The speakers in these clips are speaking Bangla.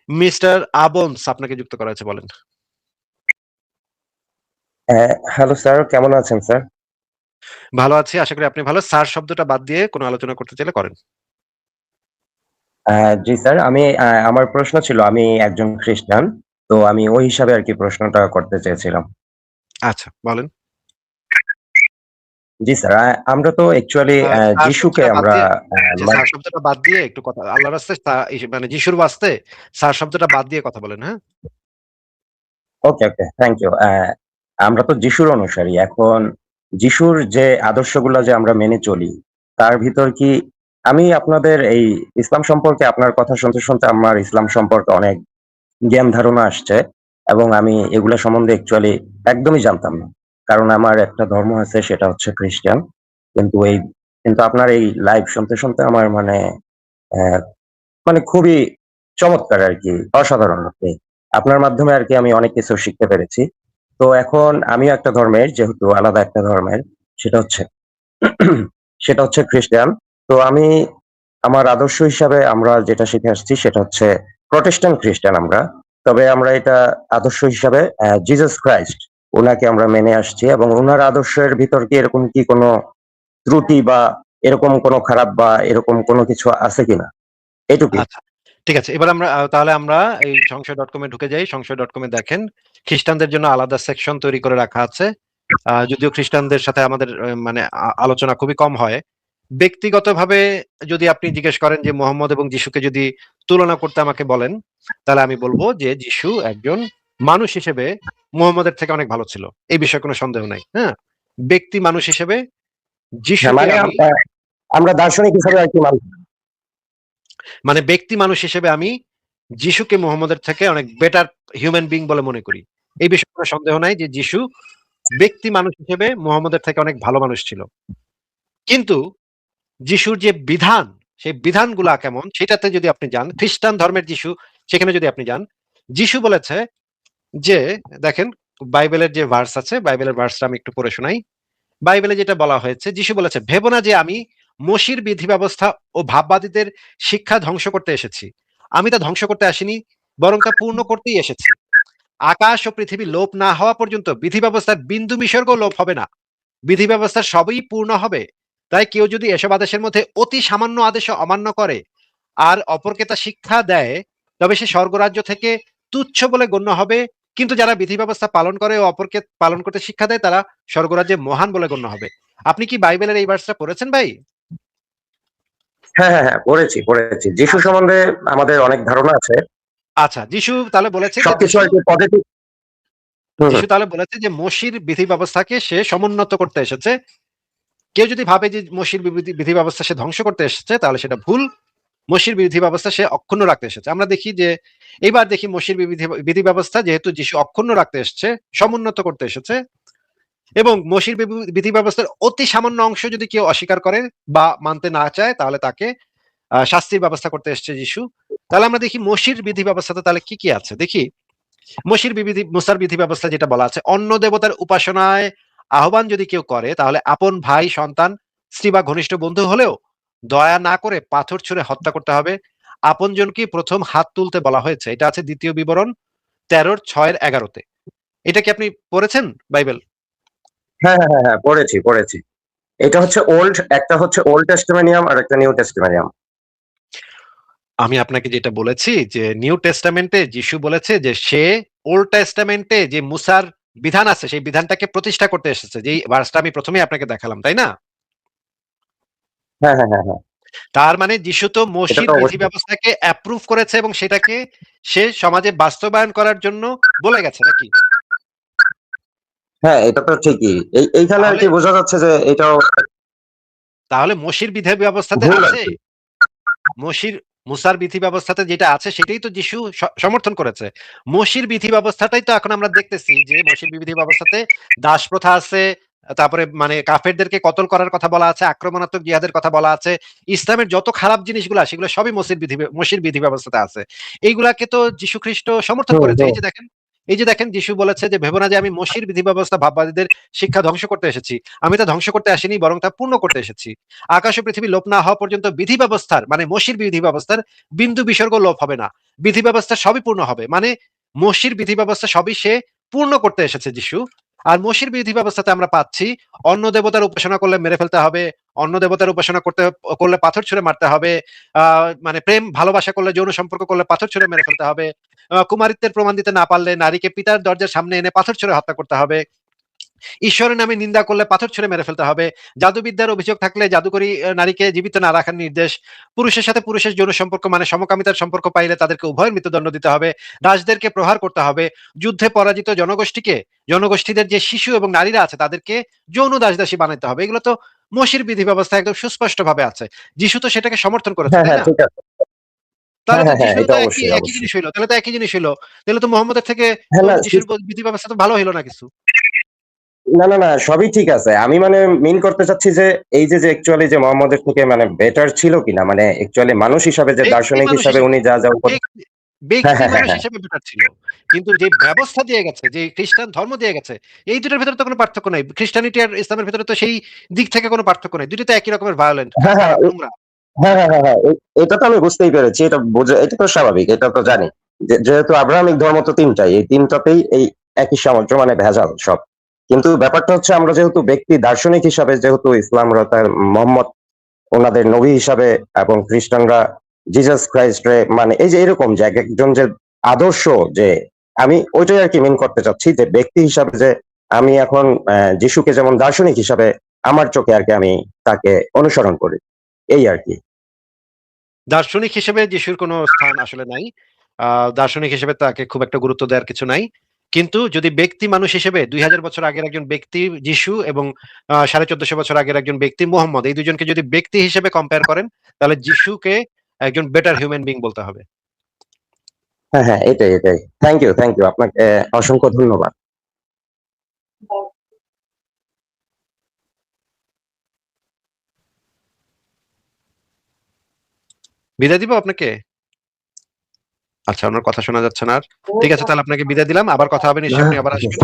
মিস্টার আবন্স আপনাকে যুক্ত করা হয়েছে, বলেন। হ্যালো স্যার, কেমন আছেন স্যার? ভালো আছি। আশা করি আপনি ভালো। স্যার শব্দটা বাদ দিয়ে কোন আলোচনা করতে চাইলে করেন। জি স্যার, আমার প্রশ্ন ছিল আমি একজন খ্রিস্টান। তো আমি ওই হিসাবে আরকি প্রশ্নটা করতে চেয়েছিলাম। আচ্ছা, বলেন। জি স্যার, আমরা তো অ্যাকচুয়ালি স্যার যিশুকে শব্দটা বাদ আমরা দিয়ে আ যে মা স্যার শব্দটা বাদ দিয়ে একটু কথা আল্লাহর রাস্তায় মানে যিশুর বাস্তে স্যার শব্দটা বাদ দিয়ে কথা বলেন, হ্যাঁ? ওকে, ওকে, থ্যাংক ইউ। আমরা তো যিশুর অনুসারী। এখন যিশুর যে আদর্শগুলা যে আমরা মেনে চলি, তার ভিতর কি আমি আপনাদের এই ইসলাম সম্পর্কে আপনার কথা শুনতে আমার ইসলাম সম্পর্কে অনেক জ্ঞান ধারণা আসছে এবং আমি এগুলা সম্বন্ধে অ্যাকচুয়ালি একদমই জানতাম না। কারণ আমার একটা ধর্ম আছে সেটা হচ্ছে খ্রিস্টান। কিন্তু কিন্তু আপনার এই লাইভ শুনতে আমার অ্যা মানে খুবই চমৎকার আরকি, অসাধারণ আরকি। আপনার মাধ্যমে আরকি আমি অনেক কিছু শিখতে পেরেছি। তো এখন আমিও একটা ধর্মের, যেহেতু আলাদা একটা ধর্মের, সেটা হচ্ছে সেটা হচ্ছে খ্রিস্টান। তো আমার আদর্শ হিসাবে আমরা যেটা শিখে আসছি সেটা হচ্ছে প্রটেস্ট্যান্ট খ্রিস্টান আমরা। তবে আমরা এটা আদর্শ হিসাবে জিসাস ক্রাইস্ট উনাকে আমরা মেনে আসছি এবং উনার আদর্শের ভিতর কি এরকম কি কোনো ত্রুটি বা এরকম কোনো খারাপ বা এরকম কোনো কিছু আছে কিনা? এটুকুই। আচ্ছা। ঠিক আছে। এবার আমরা তাহলে আমরা এই সংশয়.com এ ঢুকে যাই। সংশয়.com এ দেখেন খ্রিস্টানদের জন্য আলাদা সেকশন তৈরি করে রাখা আছে। যদিও খ্রিস্টানদের সাথে আমাদের মানে আলোচনা খুবই কম হয়। ব্যক্তিগতভাবে যদি আপনি জিজ্ঞেস করেন যে মোহাম্মদ এবং যিশুকে যদি তুলনা করতে আমাকে বলেন, তাহলে আমি বলব যে যিশু একজন মানুষ হিসেবে মুহাম্মদের থেকে অনেক ভালো ছিল। এই বিষয়ে কোনো সন্দেহ নাই। হ্যাঁ? ব্যক্তি মানুষ হিসেবে হ্যাঁ, যিশুকে আমি আমরা দার্শনিক হিসাবে আরকি মানে ব্যক্তি মানুষ হিসেবে আমি যিশুকে মুহাম্মদের থেকে অনেক বেটার হিউম্যান বিং বলে মনে করি। এই বিষয়ে কোনো সন্দেহ নাই যে যিশু ব্যক্তি মানুষ হিসেবে মুহাম্মদের থেকে অনেক ভালো মানুষ ছিল। কিন্তু যিশুর যে বিধান, সেই বিধানগুলা কেমন সেটাতে যদি আপনি যান, খ্রিস্টান ধর্মের যিশু সেখানে যদি আপনি যান, যিশু বলেছে যে দেখেন বাইবেলের যে ভার্স আছে, বাইবেলের ভার্সটা আমি একটু পড়ে শোনাই। বাইবেলে যেটা বলা হয়েছে, যিশু বলেছে, "ভেবো না যে আমি মসির বিধি ব্যবস্থা ও ভাববাদীদের শিক্ষা ধ্বংস করতে এসেছি। আমি তা ধ্বংস করতে আসিনি, বরং তা পূর্ণ করতেই এসেছি। আকাশ ও পৃথিবী লোপ না হওয়া পর্যন্ত বিধি ব্যবস্থার বিন্দু বিসর্গ লোপ হবে না। বিধি ব্যবস্থার সবই পূর্ণ হবে। তাই কেউ যদি এসব আদেশের মধ্যে অতি সামান্য আদেশ অমান্য করে আর অপরকে তা শিক্ষা দেয়, তবে সে স্বর্গরাজ্য থেকে তুচ্ছ বলে গণ্য হবে। কিন্তু যারা বিধি ব্যবস্থা পালন করে ও অপরকে পালন করতে শিক্ষা দেয়, তারা স্বর্গরাজ্যে মহান বলে গণ্য হবে।" আপনি কি বাইবেলের এই ভার্সটা পড়েছেন ভাই? হ্যাঁ, পড়েছি। যিশু আচ্ছা, সম্বন্ধে আমাদের অনেক ধারণা আছে। আচ্ছা। যিশু তাহলে বলেছে যে সবকিছু আরকি পজিটিভ। হুম, হুম। যিশু তাহলে বলেছে যে মসির বিধি ব্যবস্থাকে সে সমুন্নত করতে এসেছে। কেউ যদি ভাবে যে মসির বিধি ব্যবস্থা সে ধ্বংস করতে এসেছে, তাহলে সেটা ভুল। মসির বিধি ব্যবস্থা সে অক্ষুণ্ণ রাখতে এসেছে। আমরা দেখি যে এইবার দেখি মসির বিধি ব্যবস্থা যেহেতু যিশু অক্ষুণ্ণ রাখতে এসেছে, সমুন্নত করতে এসেছে এবং মসির বিধি ব্যবস্থার অতি সামান্য অংশ যদি কেউ অস্বীকার করে বা মানতে না চায়, তাহলে তাকে শাস্তির ব্যবস্থা করতে এসেছে যিশু। তাহলে আমরা দেখি মসির বিধি ব্যবস্থাতে তাহলে কি, কি আছে? দেখি মুসার বিধি ব্যবস্থা যেটা বলা আছে, অন্য দেবতার উপাসনায় আহ্বান যদি কেউ করে, তাহলে আপন ভাই, সন্তান, স্ত্রী বা ঘনিষ্ঠ বন্ধু হলেও দয়া না করে পাথর ছুঁড়ে হত্যা করতে হবে। আপনজনকে প্রথম হাত তুলতে বলা হয়েছে। এটা আছে দ্বিতীয় বিবরণ 13:6-11 এটা কি আপনি পড়েছেন বাইবেল? হ্যাঁ, পড়েছি। এটা হচ্ছে একটা হচ্ছে ওল্ড টেস্টামেনিয়াম আর একটা নিউ টেস্টামেনিয়াম। আমি আপনাকে যেটা বলেছি যে নিউ টেস্টামেন্টে যিশু বলেছে যে সে ওল্ড টেস্টামেন্টে যে মুসার বিধান আছে সেই বিধানটাকে প্রতিষ্ঠা করতে এসেছে। যেই ভার্সটা আমি প্রথমেই আপনাকে দেখালাম, তাই না? হ্যাঁ। তার মানে যিশু তো এটা মসির তো বিধি অবশ্যই। ব্যবস্থাকে অ্যাপ্রুভ করেছে এবং সেটাকে সে সমাজে বাস্তবায়ন করার জন্য বলে গেছে নাকি? হ্যাঁ, এটা তো ঠিকই। এইখানে তাহলে আরকি বোঝা যাচ্ছে যে এটাও তাহলে মসির বিধি ব্যবস্থাতে ভুল আছে, আরকি। মসির মুসার বিধি ব্যবস্থাতে যেটা আছে সেটাই তো যিশু সমর্থন করেছে। মসির বিধি ব্যবস্থাটাই তো এখন আমরা দেখতেছি যে মসির বিধি ব্যবস্থাতে দাস প্রথা আছে, তারপরে মানে কাফেরদেরকে কতল করার কথা বলা আছে, আক্রমণাত্মক জিহাদের কথা বলা আছে। ইসলামের যত খারাপ জিনিসগুলা সেগুলো সবই মসির বিধি ব্যবস্থাতে আছে। এইগুলাকে তো যীশু খ্রিস্ট সমর্থন হুম, করেছে। হুম। এই যে দেখেন এই যে দেখেন যিশু বলেছে যে ভেবো না যে আমি মসির বিধি ব্যবস্থা ভাববাদীদের শিক্ষা ধ্বংস করতে এসেছি, আমি তা ধ্বংস করতে আসিনি বরং তা পূর্ণ করতে এসেছি। আকাশ ও পৃথিবী লোপ না হওয়া পর্যন্ত বিধি ব্যবস্থার মানে মসির বিধি ব্যবস্থার বিন্দু বিসর্গ লোপ হবে না, বিধি ব্যবস্থা সবই পূর্ণ হবে। মানে মসির বিধি ব্যবস্থা সবই সে পূর্ণ করতে এসেছে যিশু। আর মসির বিধি ব্যবস্থাতে আমরা পাচ্ছি অন্য দেবতার উপাসনা করলে মেরে ফেলতে হবে, অন্য দেবতার উপাসনা করলে পাথর ছুঁড়ে মারতে হবে, মানে প্রেম ভালোবাসা করলে যৌন সম্পর্ক করলে পাথর ছুঁড়ে মেরে ফেলতে হবে, কুমারিত্বের প্রমাণ দিতে না পারলে নারীকে পিতার দরজার সামনে এনে পাথর ছুঁড়ে হত্যা করতে হবে, ঈশ্বরের নামে নিন্দা করলে পাথর ছুঁড়ে মেরে ফেলতে হবে, জাদুবিদ্যার অভিযোগ থাকলে জাদুকরী নারীকে জীবিত না রাখার নির্দেশ, পুরুষের সাথে পুরুষের যৌন সম্পর্ক মানে সমকামিতার সম্পর্ক পাইলে তাদেরকে উভয়ের মৃত্যুদণ্ড দিতে হবে, দাসদেরকে প্রহার করতে হবে, যুদ্ধে পরাজিত জনগোষ্ঠীদের যে শিশু এবং নারীরা আছে তাদেরকে যৌন দাসদাসী বানাতে হবে। এগুলো তো মসির বিধি ব্যবস্থা একদম সুস্পষ্ট ভাবে আছে। যিশু তো সেটাকে সমর্থন করেছে, হ্যাঁ, তাই হ্যাঁ, না? ঠিক আছে। তাহলে হ্যাঁ, তো হ্যাঁ, হ্যাঁ, যিশুর এটা তো একই অবশ্যই, একই অবশ্যই। জিনিস হইলো, তাহলে তো একই জিনিস হইলো, তাহলে তো মোহাম্মদের থেকে হ্যাঁ, তো না যিশুর বিধি ব্যবস্থা তো ভালো হইলো না কিছু। না, না, না, সবই ঠিক আছে। আমি মানে মিন করতে চাচ্ছি যে এই যে অ্যাকচুয়ালি যে মোহাম্মদের থেকে মানে বেটার ছিল কিনা? মানে অ্যাকচুয়ালি মানুষ হিসাবে যে ব্যক্তি দার্শনিক মানুষ হিসাবে হিসেবে উনি যা ব্যক্তি হ্যাঁ, ব্যক্তি হ্যাঁ, হ্যাঁ, মানুষ হ্যাঁ। হিসেবে বেটার ছিল। কিন্তু যে ব্যবস্থা দিয়ে গেছে, যে খ্রিস্টান ধর্ম দিয়ে গেছে, এই দুটোর ভিতরে তো কোনো পার্থক্য নাই। খ্রিস্টানিটি আর ইসলামের ভিতরে তো সেই দিক থেকে কোনো পার্থক্য নাই। দুটোই তো একই রকমের ভায়োলেন্ট, হ্যাঁ, হ্যাঁ, খারাপ, নোংরা। হ্যাঁ, হ্যাঁ, হ্যাঁ, হ্যাঁ। এটা তো আমি বুঝতেই পেরেছি। এটা তো স্বাভাবিক। এটা তো জানি। যেহেতু আব্রাহামিক ধর্ম তো ৩ টাই। এই ৩ টাতেই এই একই সামঞ্জস্য মানে ভেজাল সব। কিন্তু ব্যাপারটা হচ্ছে আমরা যেহেতু ব্যক্তি দার্শনিক হিসাবে যেহেতু ইসলামরা তার মোহাম্মদ ওনাদের নবী হিসাবে এবং খ্রিস্টানরা জিসাস ক্রাইস্ট রে মানে এই যে এরকম যে একেকজন যে আদর্শ যে আমি ওইটাই আরকি মিন করতে চাচ্ছি যে ব্যক্তি হিসাবে যে আমি এখন যিশুকে যেমন দার্শনিক হিসাবে আমার চোখে আরকি আমি তাকে অনুসরণ করি। এই আরকি। দার্শনিক হিসেবে যিশুর কোনো স্থান আসলে নাই। দার্শনিক হিসেবে তাকে খুব একটা গুরুত্ব দেওয়ার কিছু নাই। কিন্তু যদি ব্যক্তি মানুষ হিসেবে ২০০০ বছর আগের একজন ব্যক্তি যিশু এবং ১৪৫০ বছর আগের একজন ব্যক্তি মুহাম্মদ, এই দুজনকে যদি ব্যক্তি হিসেবে কম্পেয়ার করেন তাহলে যিশুকে একজন বেটার হিউম্যান বিং বলতে হবে। হ্যাঁ, হ্যাঁ, এটাই। Thank you. আপনাকে অসংখ্য ধন্যবাদ। বিদায় দিব আপনাকে? আচ্ছা, ওনার কথা শোনা যাচ্ছে না আর। ঠিক আছে, তাহলে আপনাকে বিদায় দিলাম। আবার কথা হবে নিশ্চয়ই, আপনি আবার আসবেন।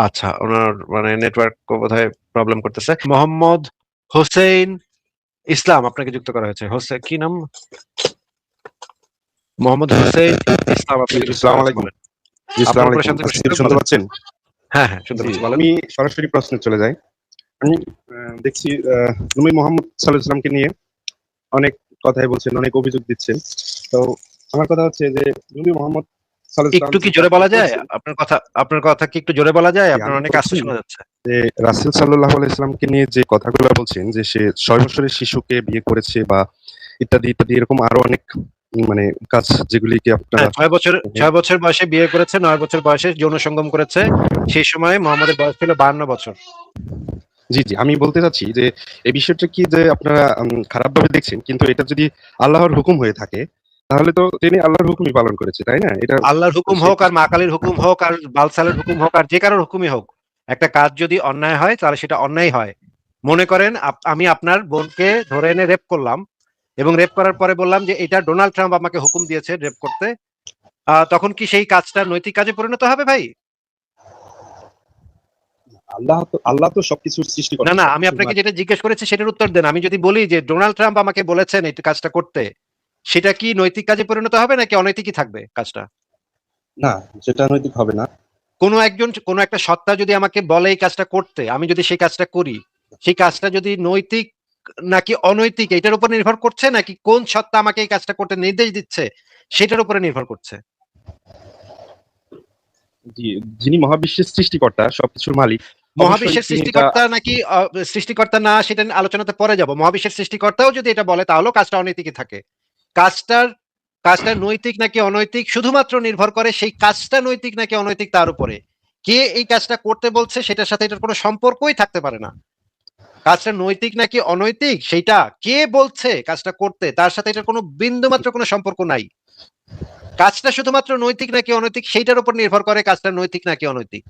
আচ্ছা, ওনার মানে নেটওয়ার্ক বোধহয় প্রবলেম করতেছে। মোহাম্মদ হোসেইন ইসলাম আপনাকে যুক্ত করা হয়েছে। কি নাম? মোহাম্মদ হোসেইন ইসলাম জি, আপনাকে যুক্ত করা আসসালামু হয়েছে, আলাইকুম। বলেন। জি, আপনার আসসালামু উপরে আলাইকুম। শান্তি আচ্ছা, বর্ষিত হোক, শুনতে বলেন। পাচ্ছেন? হ্যাঁ, শুনতে জি, পাচ্ছি, বলেন। আমি সরাসরি প্রশ্নে চলে যাই। আমি দেখছি নবী মোহাম্মদ সাল্লাল্লাহু আলাইহি ওয়াসাল্লামকে নিয়ে অনেক কথাই বলছেন, অনেক অভিযোগ দিচ্ছেন। তো আমার কথা হচ্ছে যে নবী মোহাম্মদ সাল্লাল্লাহু আলাইহি একটু ওয়াসাল্লাম কি যে জোরে কাজটা বলা যায়? করেছেন, আপনার কথা কি একটু জোরে বলা যায়? জি, আপনার আমি অনেক আস্তে বলছি শোনা যাচ্ছে। যে রাসূল সাল্লাল্লাহু আলাইহি ওয়াসাল্লামকে নিয়ে যে কথাগুলো বলছেন যে সে ৬ বছরের শিশুকে বিয়ে করেছে বা ইত্যাদি এরকম আরো অনেক মানে কাজ যেগুলিকে আপনারা হ্যাঁ, ৬ বছর বয়সে বিয়ে করেছে, ৯ বছর বয়সে যৌন সঙ্গম করেছে। সেই সময় মোহাম্মদের বয়স ছিল ৫২ বছর। জি, আমি বলতে চাচ্ছি যে এই বিষয়টা কি যে আপনারা খারাপভাবে দেখছেন, কিন্তু এটা যদি আল্লাহর হুকুম হয়ে থাকে, তাহলে তো তিনি আল্লাহর হুকুমই পালন করেছে, তাই না? এটা আল্লাহর হুকুম সে হোক আর মা কালীর হুকুম হোক আর বালসালের হুকুম হোক আর যে কারোর হুকুমই হোক, একটা কাজ যদি অন্যায় হয় তাহলে সেটা অন্যায় হয়। মনে করেন আমি আপনার বোনকে ধরে এনে রেপ করলাম এবং রেপ করার পরে বললাম যে এটা ডোনাল্ড ট্রাম্প আমাকে হুকুম দিয়েছে রেপ করতে। তখন কি সেই কাজটা নৈতিক কাজে পরিণত হবে ভাই? আল্লাহ তো সবকিছুর না, সৃষ্টিকর্তা, না, আমি সবকিছুর আপনাকে মালিক। যেটা জিজ্ঞেস করেছি সেটার উত্তর দেন। আমি যদি বলি যে ডোনাল্ড ট্রাম্প আমাকে বলেছেন এই কাজটা করতে, সেটা কি নৈতিক কাজে পরিণত হবে নাকি অনৈতিকই থাকবে কাজটা? না, সেটা নৈতিক হবে না। কোনো একটা সত্তা যদি আমাকে বলে এই কাজটা করতে, আমি যদি সেই কাজটা করি, সেই কাজটা যদি নৈতিক নাকি অনৈতিক এটার উপর নির্ভর করছে, নাকি কোন সত্তা আমাকে এই কাজটা করতে নির্দেশ দিচ্ছে সেটার উপরে নির্ভর করছে? জি, যিনি মহাবিশ্বের সৃষ্টিকর্তা, সবকিছুর মালিক, অবশ্যই মহাবিশ্বের তিনি এটা সৃষ্টিকর্তা নাকি সৃষ্টিকর্তা না সেটা নিয়ে আলোচনাতে পরে যাব। মহাবিশ্বের সৃষ্টিকর্তাও যদি এটা বলে তাহলেও কাজটা অনৈতিকই থাকে। কাজটার কাজটা নৈতিক নাকি অনৈতিক শুধুমাত্র নির্ভর করে সেই কাজটা নৈতিক নাকি অনৈতিক তার উপরে। কে এই কাজটা করতে বলছে সেটার সাথে এটার কোনো সম্পর্কই থাকতে পারে না। কাজটা নৈতিক নাকি অনৈতিক সেইটা কে বলছে কাজটা করতে তার সাথে এটার কোনো বিন্দুমাত্র কোনো সম্পর্ক নাই। কাজটা শুধুমাত্র নৈতিক নাকি অনৈতিক সেইটার উপর নির্ভর করে কাজটা নৈতিক নাকি অনৈতিক।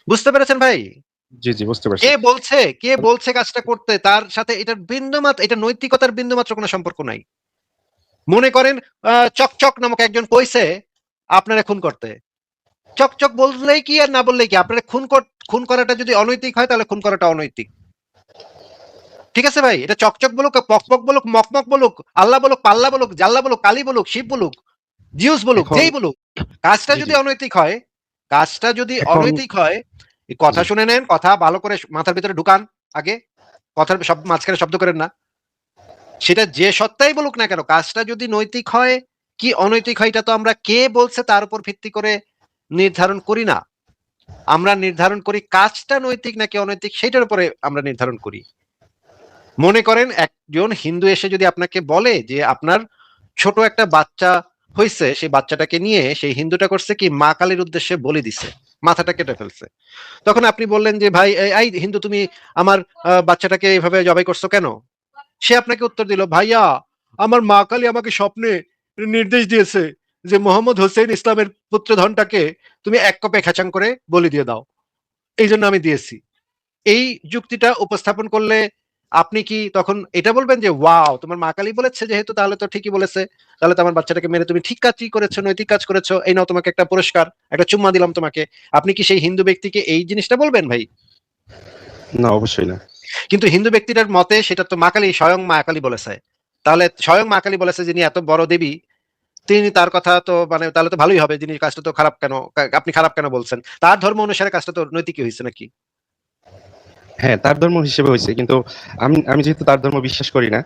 বুঝতে পেরেছেন ভাই? জি, বুঝতে পারছি। কে বলছে কাজটা করতে তার সাথে এটার বিন্দুমাত্র, এটা নৈতিকতার বিন্দুমাত্র কোনো সম্পর্ক নাই। মনে করেন চকচক নামক একজন কইছে আপনারা খুন করতে। চকচক বললেই কি আর না বললেই কি, আপনারা খুন করাটা যদি অনৈতিক হয় তাহলে খুন করাটা অনৈতিক। ঠিক আছে ভাই, এটা চকচক বলুক, পকপক বলুক, মকমক বলুক, আল্লাহ বলুক, পাল্লা বলুক, জাল্লা বলুক, কালী বলুক, শিব বলুক, জিউস বলুক, এখন যেই বলুক, কাজটা জি, যদি জি। অনৈতিক হয়, কাজটা যদি এখন অনৈতিক হয়, এই কথা জি। শুনে নেন, কথা ভালো করে মাথার ভিতরে ঢুকান আগে, কথার মাঝখানে শব্দ করেন না। সেটা যে সত্তাই বলুক না কেন, কাজটা যদি নৈতিক হয় কি অনৈতিক হয়, এটা তো আমরা কে বলছে তার উপর ভিত্তি করে নির্ধারণ করি না। আমরা নির্ধারণ করি কাজটা নৈতিক নাকি অনৈতিক, সেটার উপরে আমরা নির্ধারণ করি। মনে করেন একজন হিন্দু এসে যদি আপনাকে বলে যে আপনার ছোট একটা বাচ্চা হয়েছে, সেই বাচ্চাটাকে নিয়ে সেই হিন্দুটা করছে কি মা কালীর উদ্দেশ্যে বলি দিছে, মাথাটা কেটে ফেলছে। তখন আপনি বললেন যে ভাই এই হিন্দু, তুমি আমার বাচ্চাটাকে এইভাবে জবাই করছো কেন? সে আপনাকে উত্তর দিল, ভাইয়া আমার মা কালী আমাকে স্বপ্নে নির্দেশ দিয়েছে যে মোহাম্মদ হোসেন ইসলামের পুত্রধনটাকে তুমি এক কপে খেচাং করে বলি দিয়ে দাও, এই জন্য আমি দিয়েছি। এই যুক্তিটা উপস্থাপন করলে আপনি কি তখন এটা বলবেন যে ওয়াও তোমার মা কালী বলেছে যেহেতু তাহলে তো ঠিকই বলেছে, তাহলে তো আমার বাচ্চাটাকে মেরে তুমি ঠিক কাজই করেছো, নৈতিক কাজ করেছো, এই নাও তোমাকে একটা পুরস্কার, একটা চুম্মা দিলাম তোমাকে। আপনি কি সেই হিন্দু ব্যক্তিকে এই জিনিসটা বলবেন ভাই? না, অবশ্যই না। কিন্তু হিন্দু ব্যক্তিটার মতে সেটা তো মা কালী, স্বয়ং মা কালী বলেছে। তাহলে স্বয়ং মা কালী বলেছে, যিনি এত বড় দেবী, তিনি তার কথা তো মানে তাহলে তো ভালোই হবে, যিনি কাজটা তো খারাপ কেন, আপনি খারাপ কেন বলছেন? তার ধর্ম অনুসারে কাজটা তো নৈতিক হয়েছে নাকি? হ্যাঁ, তার ধর্ম হিসেবে হইছে। কিন্তু আমি যেহেতু তার ধর্ম বিশ্বাস করি না,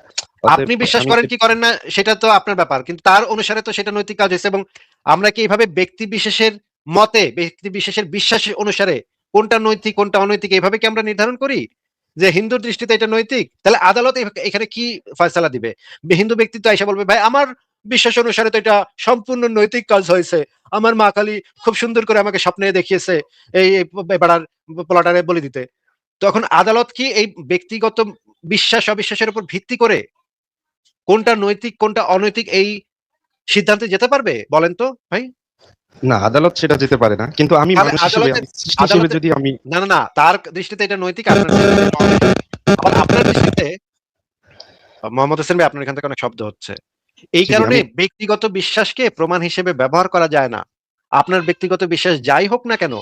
অতএব আপনি বিশ্বাস আমি করেন কি করেন না সেটা তো আপনার ব্যাপার, কিন্তু তার অনুসারে তো সেটা নৈতিক কাজ হয়েছে। এবং আমরা কি এইভাবে ব্যক্তি বিশেষের মতে, ব্যক্তি বিশেষের বিশ্বাস অনুসারে কোনটা নৈতিক কোনটা অনৈতিক এইভাবে কি আমরা নির্ধারণ করি যে হিন্দুর দৃষ্টিতে এটা নৈতিক? তাহলে আদালত এখানে কি ফয়সালা দিবে? হিন্দু ব্যক্তি তো এসে বলবে ভাই আমার বিশ্বাস অনুসারে তো এটা সম্পূর্ণ নৈতিক কাজ হয়েছে, আমার মা কালী খুব সুন্দর করে আমাকে স্বপ্নে দেখিয়েছে এই পাড়ার পোলাটারে বলি দিতে। তখন আদালত কি এই ব্যক্তিগত বিশ্বাস অবিশ্বাসের উপর ভিত্তি করে কোনটা নৈতিক কোনটা অনৈতিক এই সিদ্ধান্তে যেতে পারবে বলেন তো ভাই? না, আদালত সেটা যেতে পারে না। কিন্তু আমি তাহলে মানুষ হিসেবে, আদালতের আমি সৃষ্টি হিসেবে আদালতের যদি আমি না, না, না, তার দৃষ্টিতে এটা নৈতিক, আপনার দৃষ্টিতে এটা অনৈতিক। আবার আপনার দৃষ্টিতে মোহাম্মদ হোসেন ভাই আপনার এখান থেকে অনেক শব্দ হচ্ছে। এই জি, জি, কারণে আমি ব্যক্তিগত বিশ্বাসকে প্রমাণ হিসেবে ব্যবহার করা যায় না। আপনার ব্যক্তিগত বিশ্বাস যাই হোক না কেন,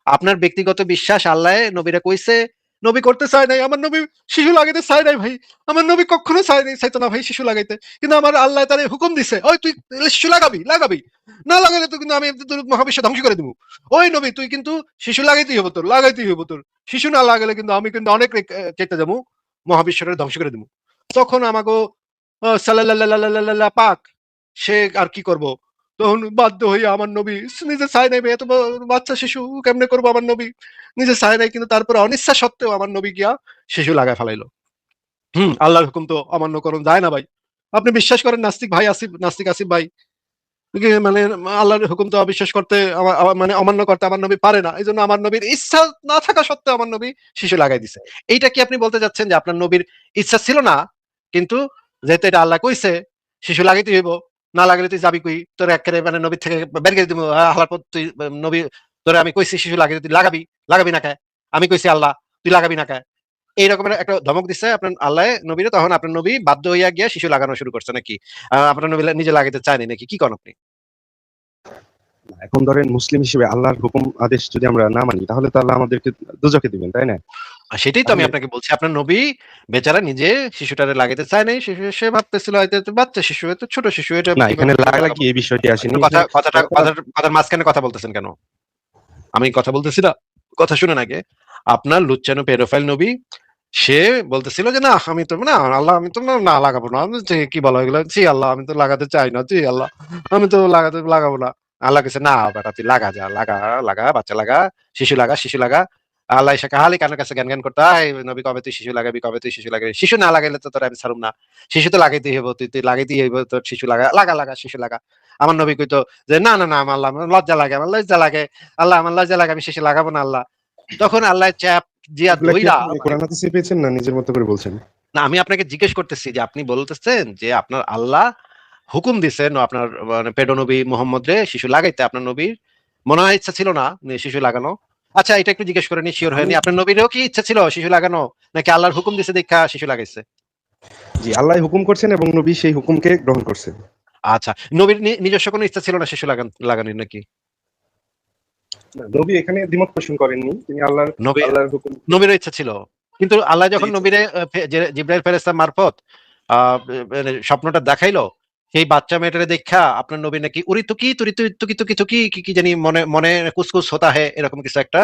আপনার ব্যক্তিগত বিশ্বাস আল্লাহ নবীরা কইছে, নবী করতে চায় নাই, আমার নবী শিশু লাগাইতে চায় নাই ভাই, আমার নবী কখনো চায় নাই, চাইতো না ভাই শিশু লাগাইতে, কিন্তু আমার আল্লাহ তারে হুকুম দিছে, ওই তুই শিশু লাগাবি লাগাবি, না লাগালে তো কিন্তু আমি তোর মহাবিশ্ব ধ্বংস করে দিব। ওই নবী তুই কিন্তু শিশু লাগাইতেই হবো, তোর লাগাইতেই হবো, তোর শিশু না লাগালে কিন্তু আমি কিন্তু অনেক চেতে যাবো, মহাবিশ্বটা ধ্বংস করে দিব। তখন আমাকে সাল্লাল্লাহ পাক সে আর কি করব, তখন বাধ্য হইয়া আমার নবী নিজে চায় নাই, এত বাচ্চা শিশু কেমনে করবো, আমার নবী নিজে চায় নাই, কিন্তু তারপরে অনিচ্ছা সত্ত্বেও আমার নবী গিয়া শিশু লাগায় ফেলাইলো। আল্লাহর হুকুম তো অমান্য করুন যায় না ভাই। আপনি বিশ্বাস করেন নাস্তিক ভাই আসিফ, নাস্তিক আসিফ ভাই, মানে আল্লাহর হুকুম তো অবিশ্বাস করতে মানে অমান্য করতে আমার নবী পারে না, এই জন্য আমার নবীর ইচ্ছা না থাকা সত্ত্বেও আমার নবী শিশু লাগাই দিছে। এইটা কি আপনি বলতে যাচ্ছেন যে আপনার নবীর ইচ্ছা ছিল না, কিন্তু যেহেতু এটা আল্লাহ কইছে শিশু লাগাইতে হইব, না লাগাইলে তুই যাবি কই, তোর একেবারে মানে নবীর থেকে বের করে দিব, আল্লাহর পর তুই নবী, তোরে আমি কইছি শিশু লাগাইতে, তুই লাগাবি লাগাবি না কে, আমি কইছি আল্লাহ তুই লাগাবি না কে, এই রকমের একটা ধমক দিচ্ছে আপনার আল্লাহ নবীরে। তখন আপনার নবী বাধ্য হইয়া গিয়া শিশু লাগানো শুরু করছে নাকি? আপনার নবী নিজে লাগাইতে চায়নি নাকি, কি করেন আপনি? এখন ধরেন মুসলিম হিসেবে আল্লাহর হুকুম আদেশ যদি আমরা না মানি, তাহলে তো আল্লাহ আমাদেরকে দোজখে দিবেন, তাই না? সেটাই তো আমি তাহলে আপনাকে বলছি, আপনার নবী বেচারা নিজে শিশুটারে লাগাইতে চায় নাই, শিশু সে ভাবতেছিল হয়তো এতো বাচ্চা শিশু, এত ছোট শিশু, এটা না, কিভাবে এখানে লাগালাগি লাগাবো। এই বিষয়টি আসেনি। একটু এখানে কথার মাঝখানে কথা বলতেছেন কেন? আমি কথা বলতেছি না, কথা শুনেন আগে। আপনার লুচ্চানো পেডোফাইল নবী সে বলতেছিল যে না আমি তো না আল্লাহ, আমি তো না লাগাবো না, কি বলো এগুলো, জি আল্লাহ আমি তো লাগাতে চাই না, জি আল্লাহ আমি তো লাগাবো না। আল্লাহ কেছে না বেটা তুই লাগা, যা লাগা, লাগা বাচ্চা লাগা, শিশু লাগা, শিশু লাগা। আল্লাহ এসে কাহালি কানের কাছে জ্ঞান জ্ঞান করতে হয়, নবী কবে তুই শিশু লাগাবি, কবে তুই শিশু লাগাবি, শিশু না লাগাইলে তো তোর আমি ছাড়ুম না, শিশু তো লাগাইতেই হইব, তুই লাগাইতেই হইব, তোর শিশু লাগা লাগা লাগা শিশু লাগা। আমার নবী কইতো যে না না না আমার আল্লাহ আমার লজ্জা লাগে, আমার লজ্জা লাগে, আল্লাহ আমার লজ্জা লাগে, আমি শিশু লাগাবো না আল্লাহ। তখন আল্লাহ চাপ জিয়া এগুলা কি ধইরা আপনি কোরআন হাদিসে পেয়েছেন না নিজের মতো করে বলছেন? না আমি আপনাকে জিজ্ঞেস করতেছি যে আপনি বলতেছেন যে আপনার আল্লাহ হুকুম দিছেন আপনার মানে পেডো নবী মোহাম্মদ রে শিশু লাগাইতে, আপনার নবীর মনে হয় ইচ্ছা ছিল না শিশু লাগানো। আচ্ছা এটা একটু জিজ্ঞেস করে নি, শিওর আমি হয়নি, আপনার নবীরও কি ইচ্ছা ছিল শিশু লাগানো, নাকি আল্লাহর হুকুম দিছে দেখা শিশু লাগাইছে? জি, আল্লাহ হুকুম করছেন এবং নবী সেই হুকুমকে গ্রহণ করছেন। আচ্ছা, নবীর নিজস্ব কোনো ইচ্ছা ছিল না শিশু লাগানোর নাকি? নবী এখানে দ্বিমত পোষণ করেননি, তিনি নবী আল্লাহর হুকুম। নবীর ইচ্ছা ছিল, কিন্তু আল্লাহ যখন ইচ্ছা ছিল। নবীরে জিব্রাইল ফেরেশতা মারফত মানে স্বপ্নটা দেখাইলো, সেই বাচ্চা মেয়েটারে দেখা আপনার নবী নাকি উরি তুকি তুরি তুই তুকি তুকি তুকি কি কি জানি মনে মনে কুসকুস হতা হে এরকম কিছু একটা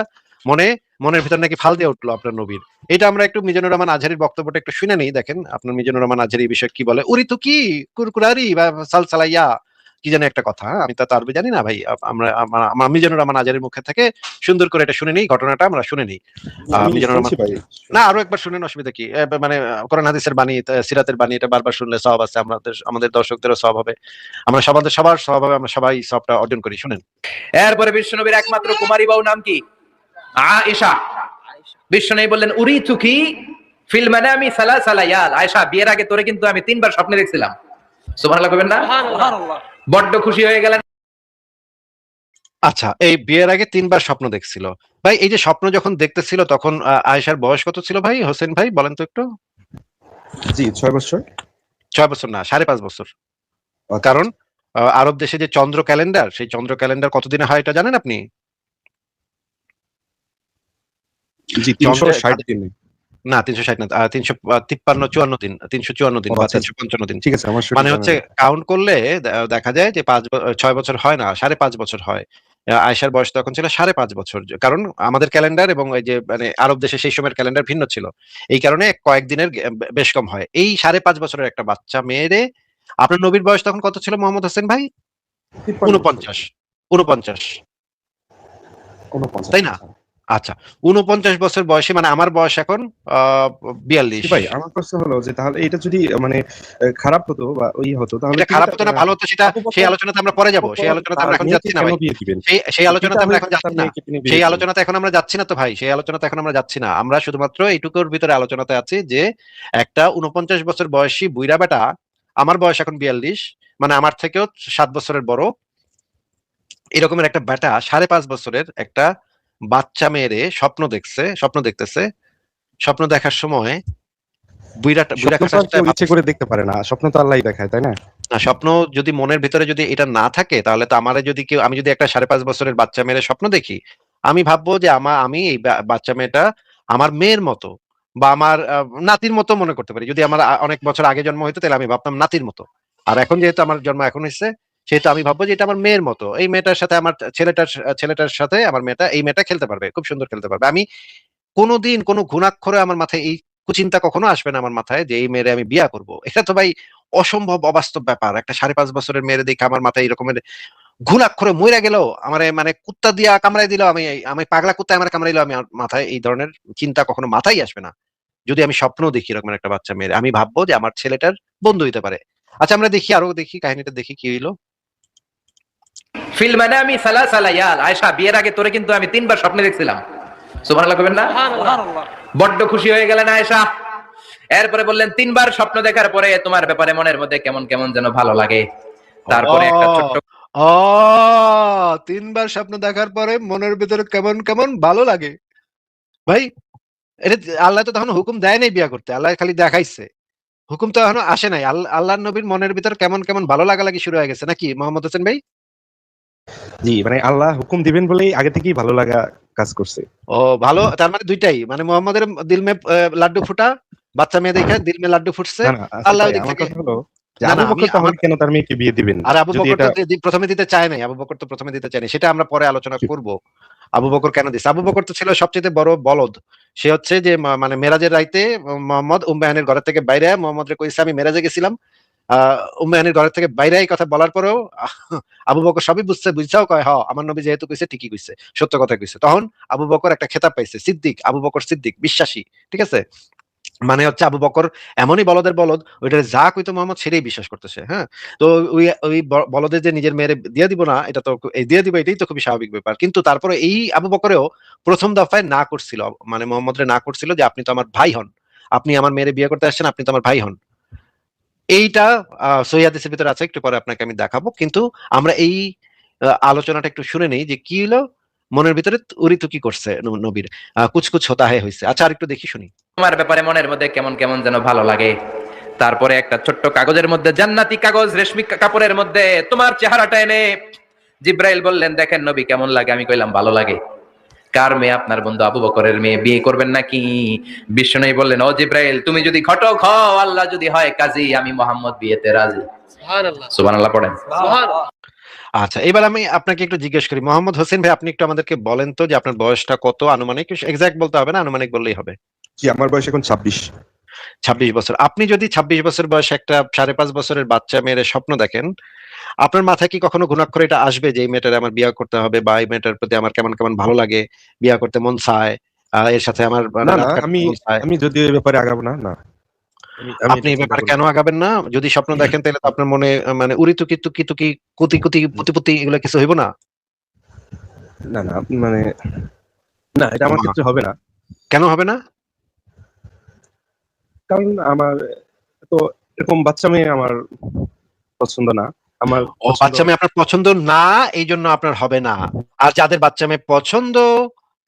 মনে মনের ভিতর নাকি ফাল দিয়ে উঠলো আপনার নবীর। এটা আমরা একটু মিজানুর রহমান আজহারির বক্তব্যটা একটু শুনে নিই, দেখেন আপনার মিজানুর রহমান আজহারি এই বিষয়ে কি বলে। উরি তুকি কুরকুরারি বা সালসালাইয়া কি জানি একটা কথা, আমি তো আরবি জানি না ভাই। আমরা আমার মিজানুর রহমান আজহারির মুখে থেকে সুন্দর করে এটা শুনে নিই, ঘটনাটা আমরা শুনে নিই। আমি মিজানুর রহমান, শুনছি ভাই। না আরো একবার শুনেন, অসুবিধা কি? মানে কোরআন হাদিসের বাণী, সিরাতের বাণী, এটা বারবার শুনলে সওয়াব আছে, আমাদের দর্শকদেরও সওয়াব হবে, আমরা সবার সওয়াব হবে, আমরা সবাই সবটা অর্জন করি। শুনেন। এরপরে বিশ্বনবীর একমাত্র কুমারী বউ নাম কি? আয়েশা। বিশ্বনবী বললেন উরি তুকি ফিল মানামি সালাসা লায়াল, আয়েশা বিয়ের আগে তোরে কিন্তু আমি 3 বার স্বপ্নে দেখছিলাম। সুবহানাল্লাহ কইবেন না? সুবহানাল্লাহ। বড্ড খুশি হয়ে গেলেন। আচ্ছা, এই বিয়ের আগে 3 বার স্বপ্ন দেখছিল ভাই। এই যে স্বপ্ন যখন দেখতেছিল তখন আয়েশার বয়স কত ছিল ভাই? হোসেন ভাই বলেন তো একটু। জি 6 বছর। 6 বছর না, 5.5 বছর। আচ্ছা, কারণ আরব দেশে যে চন্দ্র ক্যালেন্ডার, সেই চন্দ্র ক্যালেন্ডার কতদিনে হয় এটা জানেন আপনি? জি 360 দিনে। না 360 না, 353 54 দিন, 354 দিন ও বা আচ্ছা, 355 দিন। ঠিক আছে, আমার সঠিক মানে জানা হচ্ছে নেই। কাউন্ট করলে দেখা যায় যে 6 বছর হয় না, 5.5 বছর হয়। আয়েশার বয়স তখন ছিল 5.5 বছর। কারণ আমাদের ক্যালেন্ডার এবং এই যে মানে আরব দেশে সেই সময়ের ক্যালেন্ডার ভিন্ন ছিল, এই কারণে কয়েকদিনের বেশ কম হয়। এই 5.5 বছরের একটা বাচ্চা মেয়েরে, আপনার নবীর বয়স তখন কত ছিল মোহাম্মদ হোসেন ভাই? 53 বছর। 49 49, তাই না? আচ্ছা। আচ্ছা, 49 বছর বয়সে, মানে আমার বয়স এখন জি 42। ভাই, আমার প্রশ্ন হলো যে তাহলে এটা যদি মানে খারাপ হতো বা হতো, তাহলে এটা তিনি খারাপ হতো না ভালো হতো সেটা, আবু সেই বকর আলোচনাতে আমরা পরে যাব। সেই বকর আলোচনাতে তার আমরা এখন মেয়েকে যাচ্ছি না কেন ভাই। বিয়ে দিবেন? সেই পিতা আলোচনাতে আমরা এখন হয়ে যাচ্ছি তার না। মেয়েকে তিনি বিয়ে সেই দিবেন। আলোচনাতে এখন আমরা যাচ্ছি না তো ভাই। সেই আলোচনাতে এখন আমরা যাচ্ছি না। আমরা শুধুমাত্র এইটুকুর ভিতরে আলোচনাতে আছি যে একটা 49 বছর বয়সী বুইড়া বেটা, আমার বয়স এখন 42, মানে আমার থেকেও 7 বছরের বড়, এরকমের একটা বেটা 5.5 বছরের একটা বাচ্চা মেয়েরে স্বপ্ন দেখতেছে। স্বপ্ন দেখার সময় বুইড়া স্বপ্ন তো আর খাটাসটা কেউ ইচ্ছে করে দেখতে পারে না। স্বপ্ন তো আল্লাহই দেখায়, তাই না? না, স্বপ্ন যদি মনের ভিতরে যদি এটা না থাকে, তাহলে তো আমারে যদি কেউ, আমি যদি একটা 5.5 বছরের বাচ্চা মেয়ের স্বপ্ন দেখি, আমি ভাববো যে আমি এই বাচ্চা মেয়েটা আমার মেয়ের মতো বা আমার নাতির মতো মনে করতে পারি। যদি আমার অনেক বছর আগে জন্ম হইতো তাহলে আমি ভাবতাম নাতির মতো। আর এখন যেহেতু আমার জন্ম এখন হয়েছে, সেহেতু আমি ভাববো যে এটা আমার মেয়ের মতো। এই মেয়েটার সাথে আমার ছেলেটার সাথে আমার মেয়েটা, এই মেয়েটা খেলতে পারবে, খুব সুন্দর খেলতে পারবে। আমি কোনোদিন কোনো ঘুণাক্ষরে আমার মাথায় এই কুচিন্তা কখনো আসবে না আমার মাথায় যে এই মেয়েরে আমি বিয়া করব। এটা তো ভাই অসম্ভব অবাস্তব ব্যাপার। একটা 5.5 বছরের মেয়েরে দেখে আমার মাথায় এরকমের ঘুণাক্ষরে মইরা গেল, আমার মানে কুত্তা দিয়া কামড়াই দিল, আমি আমি পাগলা কুত্তা আমার কামড়াইলো, আমি আমার মাথায় এই ধরনের চিন্তা কখনো মাথায় আসবে না। যদি আমি স্বপ্ন দেখি এরকম একটা বাচ্চা মেয়েরে, আমি ভাববো যে আমার ছেলেটার বন্ধু হইতে পারে। আচ্ছা, আমরা দেখি, আরো দেখি, কাহিনীটা দেখি কি হইলো। ফিল মানামি সালাসা লায়াল, আয়েশা বিয়ের আগে তোরে কিন্তু আমি 3 বার স্বপ্নে দেখছিলাম। সুবহানাল্লাহ কইবেন না? সুবহানাল্লাহ। বড্ড খুশি হয়ে গেলেন আয়েশা। এরপরে বললেন 3 বার স্বপ্ন দেখার পরে তোমার ব্যাপারে মনের মধ্যে কেমন কেমন যেন ভালো লাগে। তারপরে একটা ছোট্ট ও 3 বার স্বপ্ন দেখার পরে মনের ভিতরে কেমন কেমন ভালো লাগে ভাই। এটা আল্লাহ তো তখন হুকুম দেয় নাই বিয়া করতে, আল্লাহ খালি দেখাইছে, হুকুম তো এখনো আসে নাই। আল্লাহর নবীর মনের ভিতর কেমন কেমন ভালো লাগা লাগি শুরু হয়ে গেছে নাকি মোহাম্মদ হোসেন ভাই? জি, মানে আল্লাহ হুকুম দিবেন বলেই আগে থেকেই ভালো লাগা কাজ করছে। ও ভালো, তার মানে দুইটাই, মানে মোহাম্মদের দিল মে লাড্ডু ফুটা, বাচ্চা মেয়ে দেখে দিল মে লাড্ডু ফুটছে। না, না, আসিফ আল্লাহ ভাই, ওই দিক আমার থেকে, কথা হলো যে না আবু না, আমি বকর তাহলে আমার, কেন তার মেয়েকে বিয়ে দিবেন? আর আবু যদি বকর এটা তো প্রথমে দিতে চায় নাই, আবু বকর তো প্রথমে দিতে চায়নি, সেটা আমরা পরে আলোচনা করব। আবু বকর কেন দিছে? আবু বকর তো ছিল সবচেয়ে বড় বলদ। সে হচ্ছে যে মানে মেরাজের রাইতে মোহাম্মদ উম্মাহানের ঘর থেকে বাইরে মোহাম্মদ রে কইছে আমি মেরাজে গেছিলাম। উম্মাহানের ঘর থেকে বাইরে এই কথা বলার পরেও আবু বকর সবই বুঝছাও কয়, আমার নবী যেহেতু কইছে ঠিকই কইছে, সত্য কথা কইছে। তখন আবু বকর একটা খেতাব পাইছে, সিদ্দিক, আবু বকর সিদ্দিক, বিশ্বাসী। ঠিক আছে, মানে হচ্ছে আবু বকর এমনই বলদের বলদ, ওইটা যা কইতো মোহাম্মদ সেটাই বিশ্বাস করতেছে। হ্যাঁ, তো ওই ওই বলদের যে নিজের মেয়েরে দিয়ে দিব না, এটা তো এই দিয়ে দিব, এটাই তো খুবই স্বাভাবিক ব্যাপার। কিন্তু তারপরে এই আবু বকরেও প্রথম দফায় না করছিল, মানে মোহাম্মদরে না করছিল যে আপনি তো আমার ভাই হন, আপনি আমার মেয়েরে বিয়ে করতে আসছেন, আপনি তো আমার ভাই হন। এইটা সহিহ হাদিসের ভিতরে আছে, একটু পরে আপনাকে আমি দেখাবো। কিন্তু আমরা এই আলোচনাটা একটু শুনে নেই যে কি হলো মনের ভিতরে, উরিতু কি করছে নবীর, কুচকুচ হতা হয়েছে। আচ্ছা, আর একটু দেখি শুনি। তোমার ব্যাপারে মনের মধ্যে কেমন কেমন যেন ভালো লাগে। তারপরে একটা ছোট্ট কাগজের মধ্যে, জান্নাতি কাগজ, রেশমি কাপড়ের মধ্যে তোমার চেহারাটা এনে জিব্রাইল বললেন, দেখেন নবী কেমন লাগে? আমি কইলাম ভালো লাগে। কার মেয়ে? আপনার বন্ধু আবু বকরের মেয়ে, বিয়ে করবেন নাকি? বিশ্বনবী বললেন, ও জিব্রাইল, তুমি যদি ঘটক হও, আল্লাহ যদি হয় কাজী, আমি মোহাম্মদ বিয়েতে রাজি। সুবহানাল্লাহ পড়েন। আচ্ছা, এবার আমি আপনাকে একটু জিজ্ঞেস করি, মোহাম্মদ হোসেন ভাই, আপনি একটু আমাদেরকে বলেন তো যে আপনার বয়সটা কত? আনুমানিক, এক্সাক্ট বলতে হবে না, আনুমানিক বললেই হবে। জি, আমার বয়স এখন 26। 26 বছর। আপনি যদি 26 বছর বয়সে একটা 5.5 বছরের বাচ্চা মেয়ের স্বপ্ন দেখেন, আপনার মাথায় কি কখনো ঘুণাক্ষরে এটা আসবে যে এই মেয়েটার আমার বিয়ে করতে হবে, বা এই মেয়েটার প্রতি আমার কেমন কেমন ভালো লাগে, বিয়ে করতে মন চায়, এর সাথে আমার না রাত না, কাটাতে আমি মন চায়? আমি যদিও এই ব্যাপারে আগাবো না, না। আমি আপনি এটা এই চিন্তা ব্যাপারে করি কেন না। আগাবেন না? যদি স্বপ্ন দেখেন তাহলে তো আপনার মনে মানে উড়ি তুকি তুকি তুকি কুতি কুতি পুতি পুতি এগুলো কিছু হইব না? না না, মানে না, এটা আমার মা, ক্ষেত্রে হবে না। কেন হবে না? কারণ আমার তো এরকম বাচ্চা মেয়ে আমার পছন্দ না। আমার ও, পছন্দ বাচ্চা মেয়ে আপনার পছন্দ না, এই জন্য আপনার হবে না। আর যাদের বাচ্চা মেয়ে পছন্দ,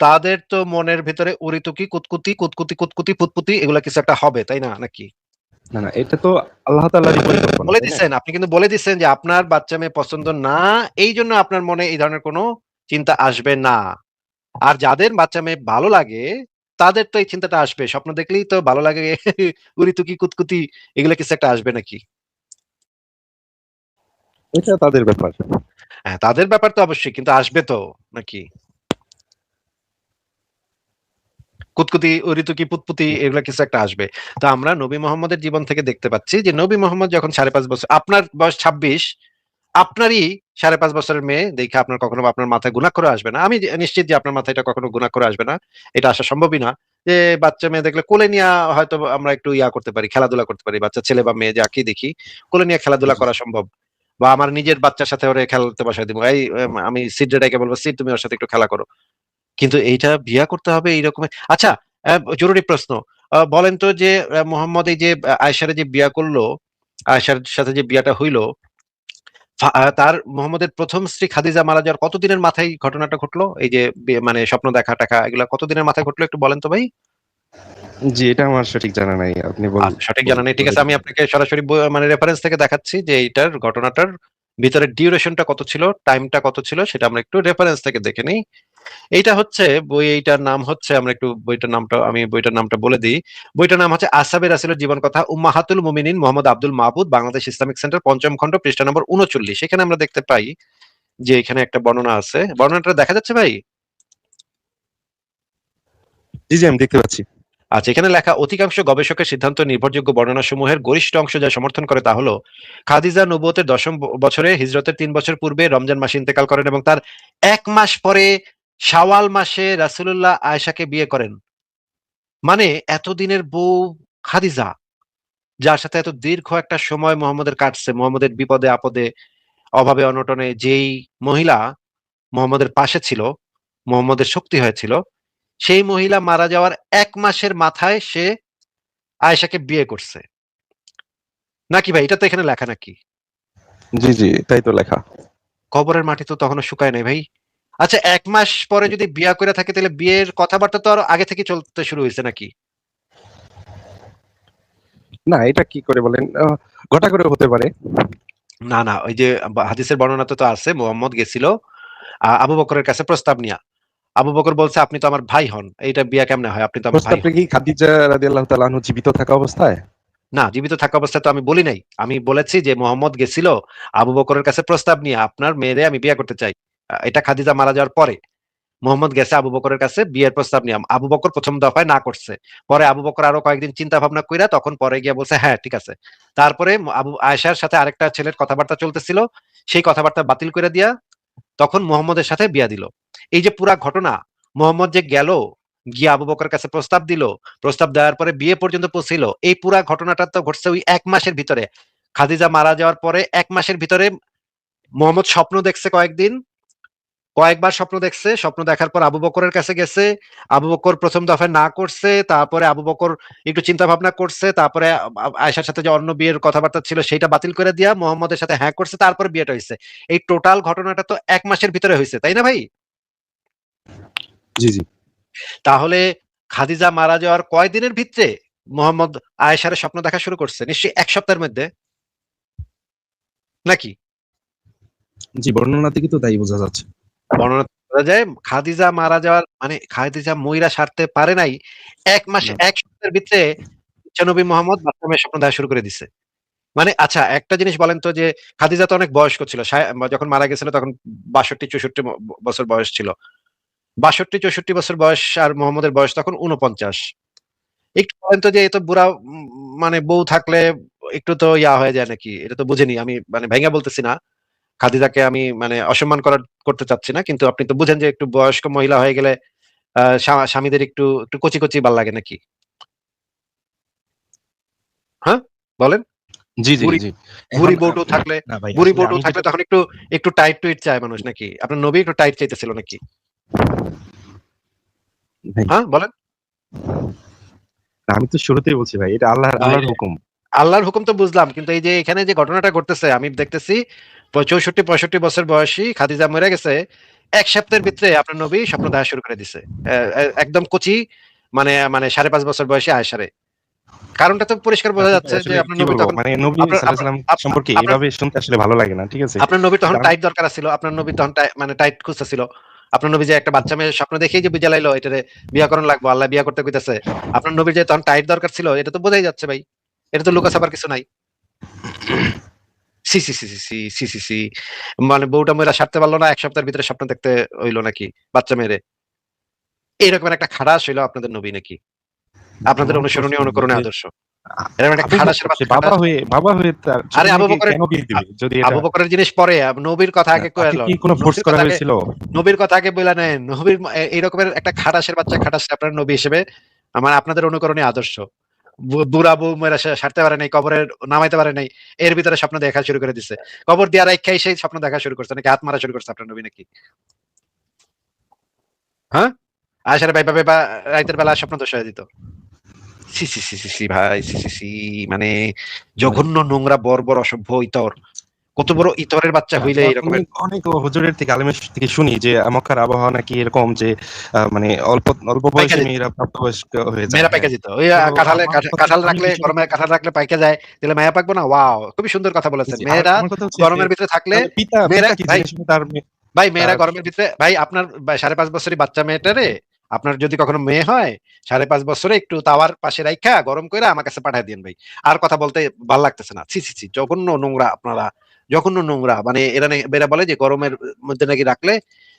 তাদের তো মনের ভিতরে উড়িতুকি কুতকুতি কুতকুতি কুতকুতি ফুতপুতি এগুলা কিছু একটা হবে, তাই না? নাকি? না না, এটা তো আল্লাহ তাআলারই পরিকল্পনা, বলে তাই না? দিচ্ছেন, আপনি কিন্তু বলে দিচ্ছেন যে আপনার বাচ্চা মেয়ে পছন্দ না, এই জন্য আপনার মনে এই ধরনের কোনো চিন্তা আসবে না। আর যাদের বাচ্চা মেয়ে ভালো লাগে, তাদের তো এই চিন্তাটা আসবে। স্বপ্ন দেখলেই তো ভালো লাগে, উড়িতুকি কুতকুতি এগুলো কিছু একটা আসবে নাকি? এটা তাদের ব্যাপার। হ্যাঁ, তাদের ব্যাপার তো অবশ্যই, কিন্তু আসবে তো নাকি? কুতকুতি, উরিতুকি, পুতপুতি এগুলা কিছু একটা আসবে। তো আমরা নবী মোহাম্মদের জীবন থেকে দেখতে পাচ্ছি যে নবী মোহাম্মদ যখন 5.5 বছর, আপনার বয়স 26, আপনারই 5.5 বছরের মেয়ে দেখে আপনার কখনো আপনার মাথায় গুনাহ করে আসবে না। আমি নিশ্চিত যে আপনার মাথায় এটা কখনো গুনাহ করে আসবে না। এটা আসা সম্ভবই না। যে বাচ্চা মেয়ে দেখলে কোলে নিয়ে হয়তো আমরা একটু করতে পারি, খেলাধুলা করতে পারি। বাচ্চা ছেলে বা মেয়ে যাকেই দেখি, কোলে নিয়ে খেলাধুলা জি, করা সম্ভব। বা আমার নিজের বাচ্চার সাথে ওরে খেলতে বসায় দিব। এই আমি সিড ডেকে বলবো, সিড তুমি ওর সাথে একটু খেলা করো। কিন্তু এইটা বিয়া করতে হবে এইরকম? আচ্ছা, জরুরি প্রশ্ন। বলেন তো যে মোহাম্মদ এই যে আয়েশারে যে বিয়া করলো, আয়েশার সাথে যে বিয়াটা হইলো, তার মোহাম্মদের প্রথম স্ত্রী খাদিজা মারা যাওয়ার কতদিনের মাথায় ঘটনাটা ঘটলো? এই যে মানে স্বপ্ন দেখা টাকা এগুলা কতদিনের মাথায় ঘটলো একটু বলেন তো ভাই? জি, এটা আমার সঠিক জানা নাই। আপনি আচ্ছা, সঠিক বল জানা নেই, ঠিক বলে আছে। আমি দিবেন। আপনাকে সরাসরি মানে রেফারেন্স থেকে দেখাচ্ছি যে এইটার ঘটনাটার ভিতরে ডিউরেশনটা কত ছিল, টাইমটা কত ছিল, সেটা আমরা একটু রেফারেন্স থেকে দেখে নিই। এইটা হচ্ছে এইটার নাম হচ্ছে, আমরা একটু বইটার নামটা বলে দিই। বইটার নাম হচ্ছে আসহাবে রাসূলের জীবন কথা, উম্মাহাতুল মুমিনিন মোহাম্মদ আব্দুল মাহবুদ, বাংলাদেশ ইসলামিক সেন্টার, পঞ্চম খণ্ড, পৃষ্ঠা নম্বর 39। এখানে আমরা দেখতে পাই যে এখানে একটা বর্ণনা আছে। বর্ণনাটা দেখা যাচ্ছে ভাই? জি, জি, আমি দেখতে পাচ্ছি। আচ্ছা, এখানে লেখা, অধিকাংশ গবেষকের সিদ্ধান্ত নির্ভরযোগ্য বর্ণনাসমূহের গরিষ্ঠ অংশ যা সমর্থন করে তা হলো, খাদিজা নবুয়তের 10ম বছরে হিজরতের 3 বছর পূর্বে রমজান মাসে ইন্তেকাল করেন এবং তার 1 মাস পরে শাওয়াল মাসে রাসূলুল্লাহ আয়েশাকে বিয়ে করেন। মানে এতদিনের বউ খাদিজা, যার সাথে এত দীর্ঘ একটা সময় মোহাম্মদের কাটছে, মোহাম্মদের বিপদে আপদে অভাবে অনটনে, যেই মহিলা মোহাম্মদের পাশে ছিল, মোহাম্মদের শক্তি হয়েছিল, সেই মহিলা মারা যাওয়ার 1 মাসের মাথায় সে আয়েশাকে বিয়ে করছে নাকি ভাই? এটা তো এখানে লেখা নাকি? জি, জি, তাই তো লেখা। কবরের মাটি তো তখনো শুকায় নাই ভাই। আচ্ছা, 1 মাস পরে যদি বিয়া করে থাকে, তাহলে বিয়ের কথাবার্তা তো আরো আগে থেকে চলতে শুরু হয়েছে নাকি? না, এটা কি করে বলেন? ঘটা করে হতে পারে। না না, ওই যে হাদিসের বর্ণনাতে তো আছে, মোহাম্মদ গেছিল আবু বকরের কাছে প্রস্তাব নিয়া। আবু বকর বলছে, আপনি তো আমার ভাই হন, এইটা বিয়া কেমনে হয়? আপনি তো আমার ভাই প্রস্তাবটা হন। কি খাদিজা রাদিয়াল্লাহু তাআলা আনহু জীবিত থাকা অবস্থায়? না, জীবিত থাকা অবস্থায় তো আমি বলি নাই। আমি বলেছি যে মোহাম্মদ গেছিল আবু বকরের কাছে প্রস্তাব নিয়ে, আপনার মেয়েরে আমি বিয়ে করতে চাই। এটা খাদিজা মারা যাওয়ার পরে মোহাম্মদ গেছে আবু বকরের কাছে বিয়ের প্রস্তাব নিয়ে। আবু বকর প্রথম দফায় না করছে। পরে আবু বকর আরো কয়েকদিন চিন্তা ভাবনা কইরা তখন পরে গিয়ে বলছে হ্যাঁ ঠিক আছে। তারপরে আবু আয়েশার সাথে আরেকটা ছেলের কথাবার্তা চলতেছিল, সেই কথাবার্তা বাতিল করে দিয়া তখন মোহাম্মদের সাথে বিয়া দিল। এই যে পুরা ঘটনা, মোহাম্মদ যে গেল, গিয়ে আবু বকরের কাছে প্রস্তাব দিল, প্রস্তাব দেওয়ার পরে বিয়ে পর্যন্ত পৌঁছিল, এই পুরা ঘটনাটা তো ঘটছে ওই 1 মাসের ভিতরে। খাদিজা মারা যাওয়ার পরে 1 মাসের ভিতরে মোহাম্মদ স্বপ্ন দেখছে কয়েকদিন, কয়েকবার স্বপ্ন দেখছে। স্বপ্ন দেখার পর আবু বকরের কাছে গেছে। আবু বকর প্রথম দফায় না করছে। তারপরে আবু বকর একটু চিন্তা ভাবনা করছে। তারপরে আয়েশার সাথে যে অন্য বিয়ের কথাবার্তা ছিল সেটা বাতিল করে দিয়া মোহাম্মদের সাথে হ্যাঁ করছে। তারপরে বিয়েটা হইছে। এই টোটাল ঘটনাটা তো 1 মাসের ভিতরে হইছে, তাই না ভাই? জি, জি। তাহলে খাদিজা মারা যাওয়ার কয় দিনের ভিতরে মোহাম্মদ আয়েশার স্বপ্ন দেখা শুরু করছে নিশ্চয়ই 1 সপ্তাহের মধ্যে, নাকি? জি, বর্ণনা থেকে তো তাই বোঝা যাচ্ছে। বর্ণনা করা যায় খাদিজা মারা যাওয়ার মানে খাদিজা মইরা সারতে পারে নাই 1 মাসে না। 1 সপ্তাহের ভিতরে বিশ্বনবী মোহাম্মদ বাচ্চা মেয়ের স্বপ্ন দেখা শুরু করে দিছে। মানে আচ্ছা একটা জিনিস বলেন তো যে খাদিজা তো অনেক বয়স্ক ছিল। যখন মারা গেছিল তখন ৬২-৬৪ বছর বয়স ছিল। ৬২-৬৪ বছর বয়স আর মোহাম্মদের বয়স তখন ৪৯। একটু বলেন তো যে এ তো বুড়া মানে বউ থাকলে একটু তো হয়ে যায় নাকি? এটা তো বুঝিনি। আমি মানে ভাইঙ্গা বলতেছি না। খাদিজাকে আমি মানে অসম্মান করতে চাচ্ছি না। কিন্তু আপনি তো বুঝেন যে একটু বয়স্ক মহিলা হয়ে গেলে স্বামীদের একটু কচি, কচি ভাল লাগে নাকি? হ্যাঁ? বলেন? জি, জি, বুড়ি জি। এখন বুড়ি বউ-টউ থাকলে না ভাই, বুড়ি আসলে বউ-টউ আমি থাকলে যেটা তখন একটু টাইট টুইট চায় মানুষ নাকি? আপনার নবী একটু টাইট চাইতেছিল নাকি? ভাই, হ্যাঁ, বলেন? আমি তো শুরুতেই বলছি ভাই, এটা আল্লাহর হুকুম। আল্লাহর হুকুম তো বুঝলাম। কিন্তু এই যে এখানে যে ঘটনাটা ঘটতেছে আমি দেখতেছি ৬৪-৬৫ বছর বয়সী খাদিজা মরে গেছে। ১ সপ্তাহের ভিতরে আপনার নবী স্বপ্ন দেখা শুরু করে দিছে। একদম কচি মানে ৫.৫ বছর বয়সী আয়েশারে। কারণটা তো পরিষ্কার বোঝা আসলে যাচ্ছে যে আসলে আপনার কি নবী বলবো? তখন মানে নবী আপনার সাল্লাল্লাহু আলাইহি আপনার সাল্লাম আপ সম্পর্কে আপনার এভাবে শুনতে আসলে ভালো লাগে না। ঠিক আছে? আপনার নবীর তখন কারণ টাইট দরকার ছিল। আপনার নবীর তখন মানে টাইট খুঁজতেছিল। আপনার নবী যে একটা বাচ্চা মেয়ের স্বপ্ন দেখেই যে বুঝালাইলো এটারে বিয়া করণ লাগবো। আল্লাহ বিয়া করতে কইতেছে। আপনার নবীর যে তখন টাইট দরকার ছিল এটা তো বোঝাই যাচ্ছে ভাই। এটা তো লুকাছাপার কিছু নাই। ছি, ছি, ছি, ছি, ছি, ছি, ছি, ছি। মানে বউটা মইরা সারতে পারল না ১ সপ্তাহের ভিতরে স্বপ্ন দেখতে হইল নাকি বাচ্চা মেয়েরে। এইরকমের একটা খাড়াস হইলো আপনাদের নবী নাকি? আপনাদের আমার প্রশ্ন অনুসরণীয় অনুকরণীয় যে আদর্শ। এরকম একটা আবু খাড়াসের বকর সে বাচ্চা খাটাস। বাবা হয়ে তার ছোট আরে আবু মেয়েকে বকরের কেন বিয়ে আ দিবে? যদি এটা আবু বকরের জিনিস পরে নবীর কথা আগে কইয়া তাকে লন। কি কোনো ফোর্স নবীর করা কথা আগে হয়েছিল? নবীর কথা আগে বইলা নেন। নবীর এইরকমের একটা খাটাসের বাচ্চা খাটাস আপনার নবী হিসেবে আমার আপনাদের অনুকরণীয় আদর্শ। বুড়া বউ মেয়েরা সারতে পারে নাই, কবরে নামাইতে পারে নাই। এর ভিতরে স্বপ্ন দেখা শুরু করে দিছে। কবর দিয়া রাইখাই সেই স্বপ্ন দেখা শুরু করছে নাকি হাত মারা শুরু করছে আপনার নবী নাকি? হ্যাঁ? আয়েশারে ভাইবা রাইতের বেলা স্বপ্ন দোষ হয়ে দিত। ছি, ছি, ছি, ছি, ছি ভাই ছি, ছি, ছি মানে ভাই, জঘন্য নোংরা বর্বর অসভ্য ইতর। কত বড় ইতরের বাচ্চা আমি হইলে এরকমের অনেক অনেক হুজুরের থেকে আলেমের থেকে শুনি যে মক্কার আবহাওয়া নাকি এরকম যে মানে অল্প অল্প পাইকা বয়সী যেত। মেয়েরা প্রাপ্তবয়স্ক হয়ে যায়। মেয়েরা পাইকা হ্যাঁ। যেত। ওই তো কাঁঠালে আমার কথা কাঁঠাল আমি রাখলে বিষয়টা গরমে কাঁঠাল রাখলে পাইকা যায়। তাহলে মায়া পাকবো না? ওয়াও! খুবই সুন্দর কথা বলেছেন। জি, মেয়েরা আমার কথা হচ্ছে যে গরমের ভিতরে থাকলে তাহলে মেয়েরা পিতা কি ভাই জেনে শুনে তার মেয়েরা তার গরমের ভিতরে ভাই আপনার ৫.৫ বছরের বাচ্চা মেয়েটারে আপনার যদি কখনো মেয়ে হয় ৫.৫ বছরে একটু তাওয়ার পাশে রাইখা গরম কইরা আমার কাছে পাঠায় দিয়েন ভাই। আর কথা বলতে ভাল লাগতেছে না। ছি, ছি, ছি জঘন্য নোংরা আপনারা। জঘন্য নোংরা। মানে এরা বলে যে গরমের মধ্যে নাকি রাখলে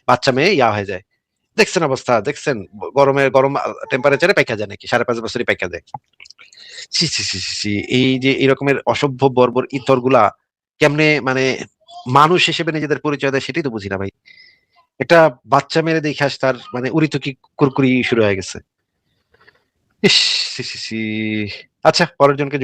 বাচ্চা মেয়ে হয়ে যায়। দেখছেন অবস্থা, দেখছেন? গরম টেম্পারেচারে পাইকা যায় নাকি? ৫.৫ বছরই পাইকা যায়। ছি, ছি, ছি, ছি, ছি। এই যে এরকমের অসভ্য বর্বর ইতরগুলা কেমনে মানে মানুষ হিসেবে নিজেদের পরিচয় দেয় সেটাই তো বুঝি না ভাই। একটা বাচ্চা মেরে দেখাস তার মানে উড়িতকি কুরকুরি শুরু হয়ে গেছে। ইস! ছি, ছি, ছি। আচ্ছা পরের জনকে